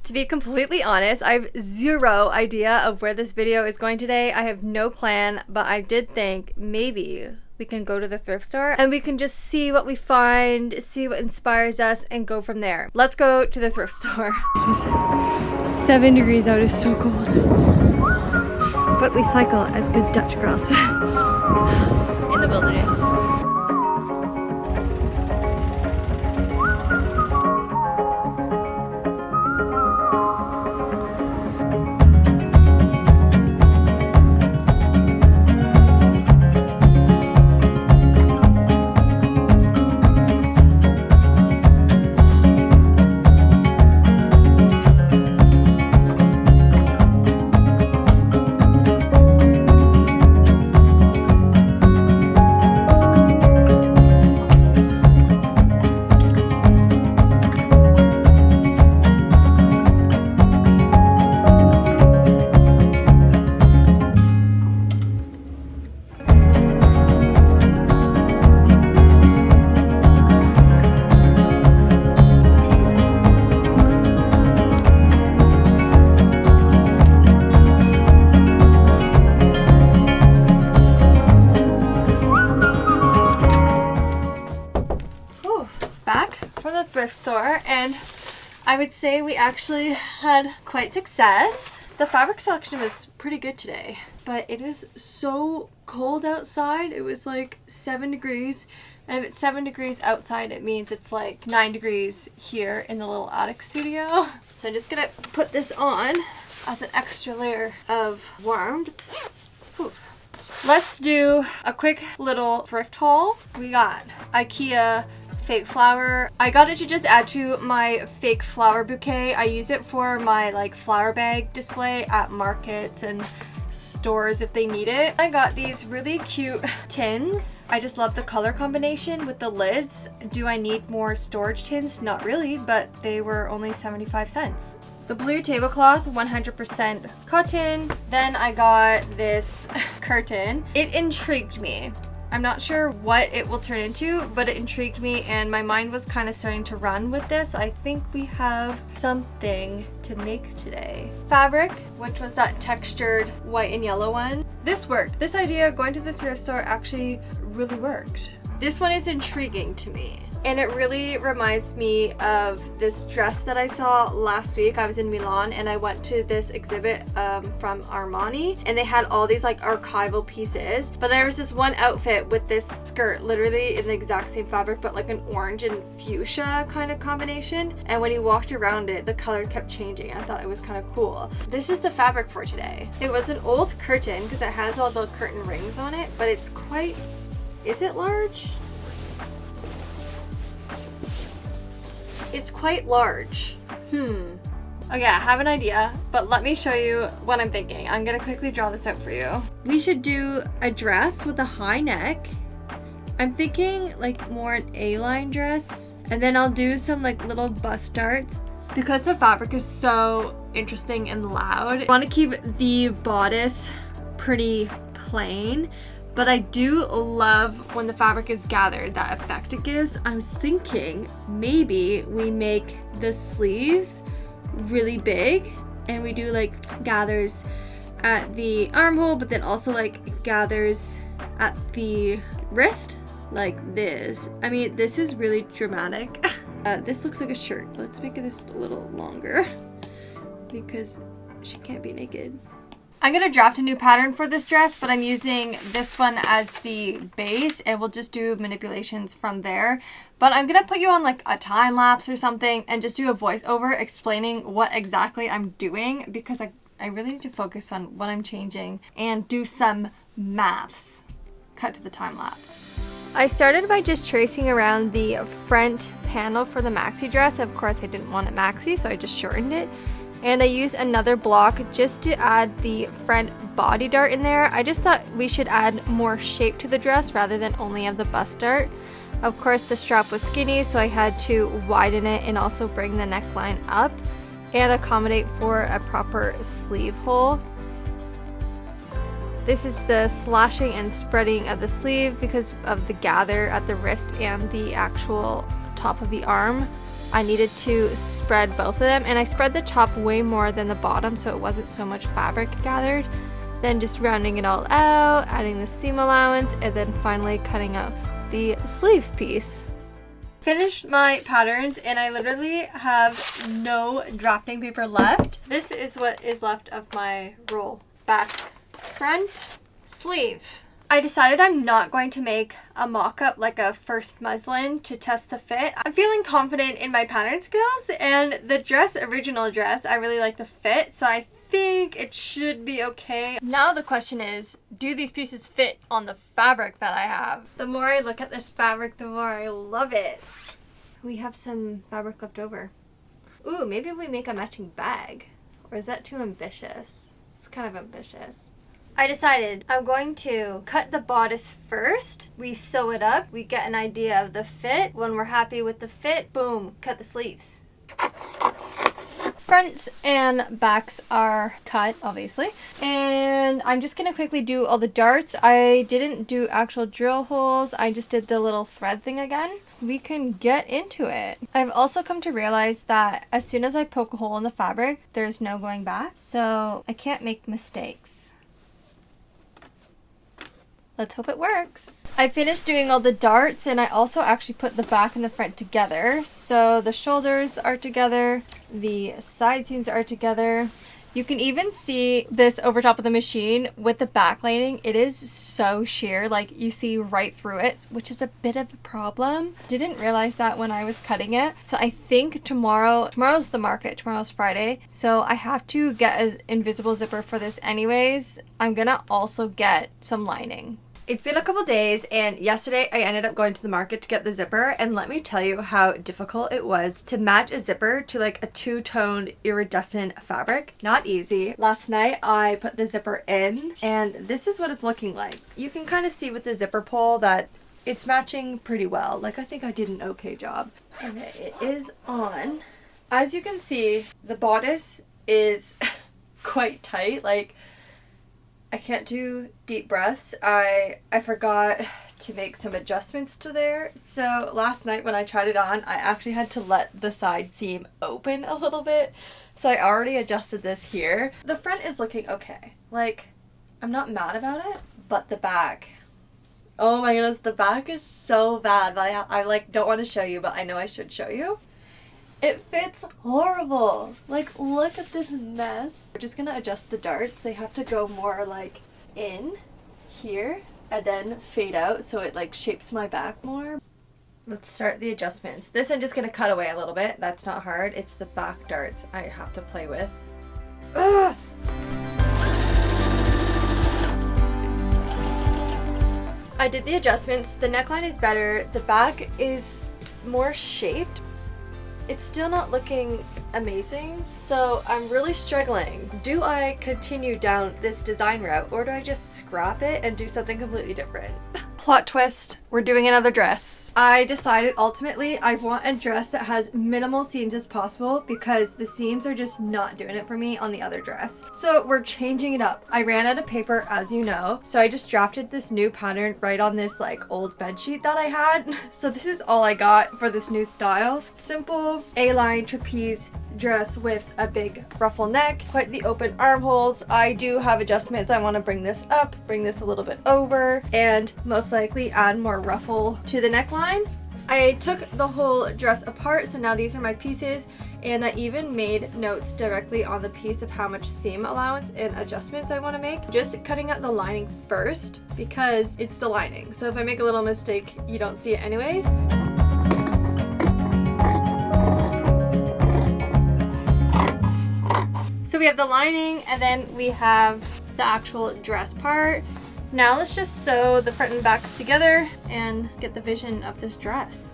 To be completely honest, I have zero idea of where this video is going today. I have no plan, but I did think maybe we can go to the thrift store and we can just see what we find, see what inspires us, and go from there. Let's go to the thrift store. It's 7 degrees out, is so cold. But we cycle as good Dutch girls in the wilderness. Thrift store, and I would say we actually had quite success. The fabric selection was pretty good today, but it is so cold outside. It was like 7 degrees, and if it's 7 degrees outside, it means it's like 9 degrees here in the little attic studio. So I'm just gonna put this on as an extra layer of warmth. Whew. Let's do a quick little thrift haul. We got IKEA fake flower. I got it to just add to my fake flower bouquet. I use it for my like flower bag display at markets and stores if they need it. I got these really cute tins. I just love the color combination with the lids. Do I need more storage tins? Not really, but they were only 75 cents. The blue tablecloth, 100% cotton. Then I got this curtain. It intrigued me. I'm not sure what it will turn into, but it intrigued me and my mind was kind of starting to run with this. I think we have something to make today. Fabric, which was that textured white and yellow one. This worked. This idea going to the thrift store actually really worked. This one is intriguing to me. And it really reminds me of this dress that I saw last week. I was in Milan and I went to this exhibit from Armani, and they had all these like archival pieces. But there was this one outfit with this skirt literally in the exact same fabric, but like an orange and fuchsia kind of combination. And when you walked around it, the color kept changing. I thought it was kind of cool. This is the fabric for today. It was an old curtain because it has all the curtain rings on it, but it's quite, is it large? It's quite large. Okay, I have an idea, but let me show you what I'm thinking. I'm gonna quickly draw this out for you. We should do a dress with a high neck. I'm thinking like more an A-line dress, and then I'll do some like little bust darts. Because the fabric is so interesting and loud, I want to keep the bodice pretty plain. But I do love when the fabric is gathered, that effect it gives. I was thinking maybe we make the sleeves really big and we do like gathers at the armhole, but then also like gathers at the wrist like this. I mean, this is really dramatic. This looks like a shirt. Let's make this a little longer because she can't be naked. I'm going to draft a new pattern for this dress, but I'm using this one as the base and we'll just do manipulations from there. But I'm going to put you on like a time lapse or something and just do a voiceover explaining what exactly I'm doing, because I really need to focus on what I'm changing and do some maths. Cut to the time lapse. I started by just tracing around the front panel for the maxi dress. Of course, I didn't want it maxi, so I just shortened it. And I used another block just to add the front body dart in there. I just thought we should add more shape to the dress rather than only have the bust dart. Of course, the strap was skinny, so I had to widen it and also bring the neckline up and accommodate for a proper sleeve hole. This is the slashing and spreading of the sleeve because of the gather at the wrist and the actual top of the arm. I needed to spread both of them, and I spread the top way more than the bottom so it wasn't so much fabric gathered. Then just rounding it all out, adding the seam allowance, and then finally cutting out the sleeve piece. Finished my patterns and I literally have no drafting paper left. This is what is left of my roll. Back, front, sleeve. I decided I'm not going to make a mock-up like a first muslin to test the fit. I'm feeling confident in my pattern skills, and the original dress, I really like the fit, so I think it should be okay. Now the question is, do these pieces fit on the fabric that I have? The more I look at this fabric, the more I love it. We have some fabric left over. Ooh, maybe we make a matching bag. Or is that too ambitious? It's kind of ambitious. I decided I'm going to cut the bodice first. We sew it up. We get an idea of the fit. When we're happy with the fit, boom, cut the sleeves. Fronts and backs are cut, obviously. And I'm just going to quickly do all the darts. I didn't do actual drill holes. I just did the little thread thing again. We can get into it. I've also come to realize that as soon as I poke a hole in the fabric, there's no going back. So I can't make mistakes. Let's hope it works. I finished doing all the darts, and I also actually put the back and the front together. So the shoulders are together, the side seams are together. You can even see this over top of the machine with the backlining. It is so sheer, like you see right through it, which is a bit of a problem. Didn't realize that when I was cutting it. So I think tomorrow's the market, tomorrow's Friday. So I have to get an invisible zipper for this anyways. I'm gonna also get some lining. It's been a couple days, and yesterday I ended up going to the market to get the zipper, and let me tell you how difficult it was to match a zipper to like a two-toned iridescent fabric. Not easy. Last night I put the zipper in, and this is what it's looking like. You can kind of see with the zipper pull that it's matching pretty well. Like, I think I did an okay job. Okay, it is on. As you can see, the bodice is quite tight. Like, I can't do deep breaths. I forgot to make some adjustments to there. So last night when I tried it on, I actually had to let the side seam open a little bit. So I already adjusted this here. The front is looking okay. Like, I'm not mad about it, but the back. Oh my goodness, the back is so bad. But I like don't want to show you, but I know I should show you. It fits horrible. Like, look at this mess. We're just gonna adjust the darts. They have to go more like in here and then fade out so it like shapes my back more. Let's start the adjustments. This I'm just gonna cut away a little bit. That's not hard. It's the back darts I have to play with. Ugh. I did the adjustments. The neckline is better. The back is more shaped. It's still not looking amazing, so I'm really struggling. Do I continue down this design route, or do I just scrap it and do something completely different? Plot twist, we're doing another dress. I decided ultimately I want a dress that has minimal seams as possible because the seams are just not doing it for me on the other dress. So we're changing it up. I ran out of paper, as you know, so I just drafted this new pattern right on this like old bed sheet that I had. So this is all I got for this new style. Simple A-line trapeze dress with a big ruffle neck, quite the open armholes. I do have adjustments. I want to bring this up, bring this a little bit over, and most likely add more ruffle to the neckline. I took the whole dress apart, so now these are my pieces, and I even made notes directly on the piece of how much seam allowance and adjustments I want to make. Just cutting out the lining first because it's the lining, so if I make a little mistake, you don't see it anyways. So we have the lining, and then we have the actual dress part. Now let's just sew the front and backs together and get the vision of this dress.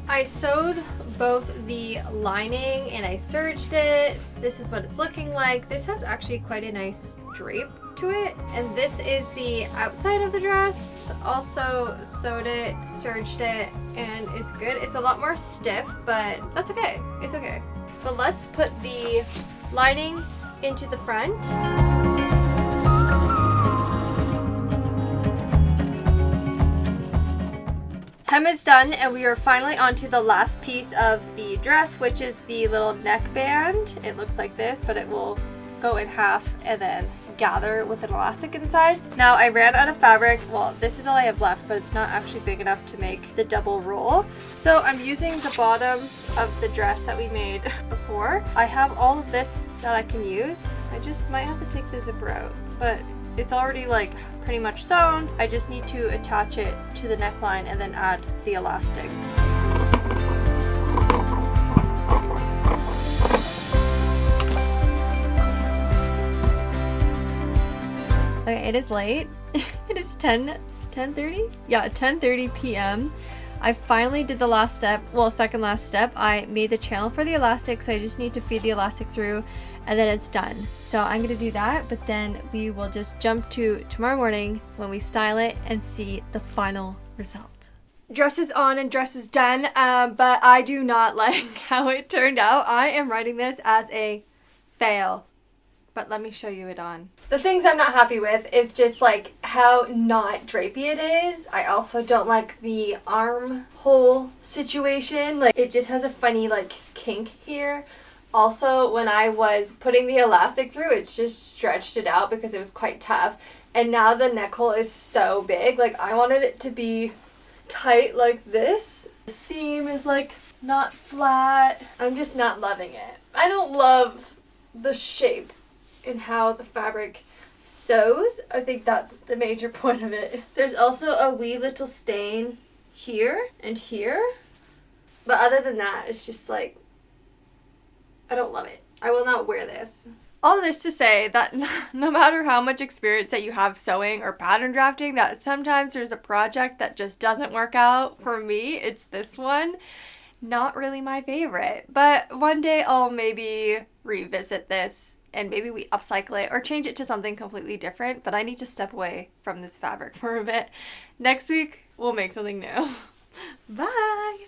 I sewed both the lining and I serged it. This is what it's looking like. This has actually quite a nice drape to it. And this is the outside of the dress. Also sewed it, serged it, and it's good. It's a lot more stiff, but that's okay. It's okay. But let's put the lining into the front. Hem is done, and we are finally onto the last piece of the dress, which is the little neckband. It looks like this, but it will go in half and then gather with an elastic inside. Now I ran out of fabric. Well, this is all I have left, but it's not actually big enough to make the double roll. So I'm using the bottom of the dress that we made before. I have all of this that I can use. I just might have to take the zipper out, but it's already like pretty much sewn. I just need to attach it to the neckline and then add the elastic. Okay, it is late. It is 10:30? Yeah, 10:30 p.m. I finally did the last step, well, second last step. I made the channel for the elastic, so I just need to feed the elastic through and then it's done. So I'm gonna do that, but then we will just jump to tomorrow morning when we style it and see the final result. Dress is on and dress is done, but I do not like how it turned out. I am writing this as a fail. But let me show you it on. The things I'm not happy with is just like how not drapey it is. I also don't like the armhole situation. Like it just has a funny like kink here. Also, when I was putting the elastic through, it's just stretched it out because it was quite tough. And now the neck hole is so big. Like I wanted it to be tight like this. The seam is like not flat. I'm just not loving it. I don't love the shape and how the fabric sews. I think that's the major point of it. There's also a wee little stain here and here. But other than that, it's just like, I don't love it. I will not wear this. All this to say that no matter how much experience that you have sewing or pattern drafting, that sometimes there's a project that just doesn't work out. For me, it's this one. Not really my favorite. But one day I'll maybe revisit this and maybe we upcycle it or change it to something completely different, but I need to step away from this fabric for a bit. Next week, we'll make something new. Bye!